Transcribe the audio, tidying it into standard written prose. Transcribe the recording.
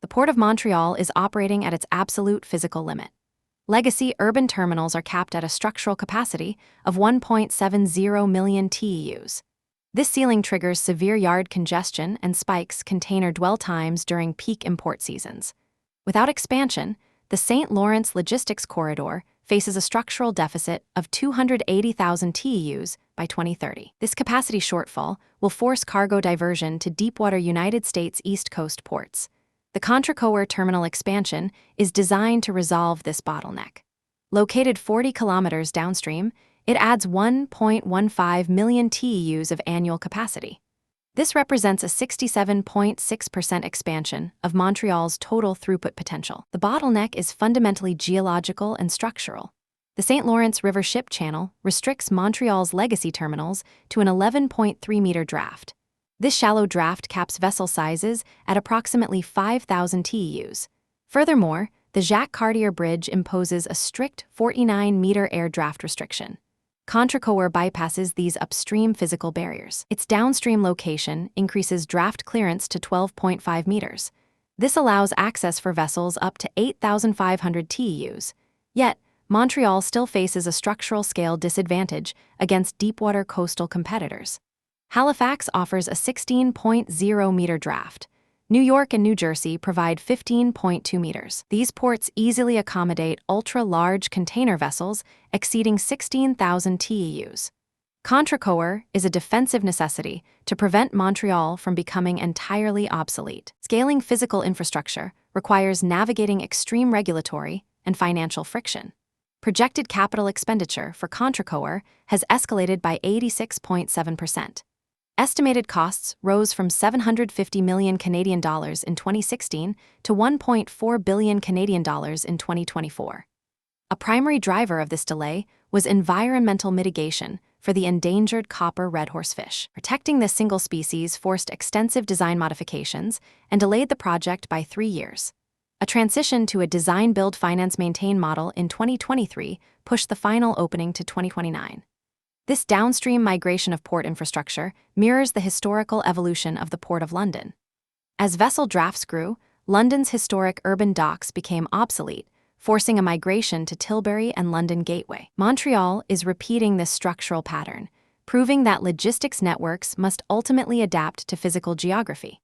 The Port of Montreal is operating at its absolute physical limit. Legacy urban terminals are capped at a structural capacity of 1.70 million TEUs. This ceiling triggers severe yard congestion and spikes container dwell times during peak import seasons. Without expansion, the St. Lawrence Logistics Corridor faces a structural deficit of 280,000 TEUs by 2030. This capacity shortfall will force cargo diversion to deepwater United States East Coast ports. The Contrecoeur terminal expansion is designed to resolve this bottleneck. Located 40 kilometers downstream, it adds 1.15 million TEUs of annual capacity. This represents a 67.6% expansion of Montreal's total throughput potential. The bottleneck is fundamentally geological and structural. The St. Lawrence River Ship Channel restricts Montreal's legacy terminals to an 11.3-meter draft. This shallow draft caps vessel sizes at approximately 5,000 TEUs. Furthermore, the Jacques Cartier Bridge imposes a strict 49-meter air draft restriction. Contrecoeur bypasses these upstream physical barriers. Its downstream location increases draft clearance to 12.5 meters. This allows access for vessels up to 8,500 TEUs. Yet, Montreal still faces a structural scale disadvantage against deepwater coastal competitors. Halifax offers a 16.0-meter draft. New York and New Jersey provide 15.2 meters. These ports easily accommodate ultra-large container vessels exceeding 16,000 TEUs. Contrecoeur is a defensive necessity to prevent Montreal from becoming entirely obsolete. Scaling physical infrastructure requires navigating extreme regulatory and financial friction. Projected capital expenditure for Contrecoeur has escalated by 86.7%. Estimated costs rose from 750 million Canadian dollars in 2016 to 1.4 billion Canadian dollars in 2024. A primary driver of this delay was environmental mitigation for the endangered copper red horsefish. Protecting this single species forced extensive design modifications and delayed the project by 3 years. A transition to a design-build-finance-maintain model in 2023 pushed the final opening to 2029. This downstream migration of port infrastructure mirrors the historical evolution of the Port of London. As vessel drafts grew, London's historic urban docks became obsolete, forcing a migration to Tilbury and London Gateway. Montreal is repeating this structural pattern, proving that logistics networks must ultimately adapt to physical geography.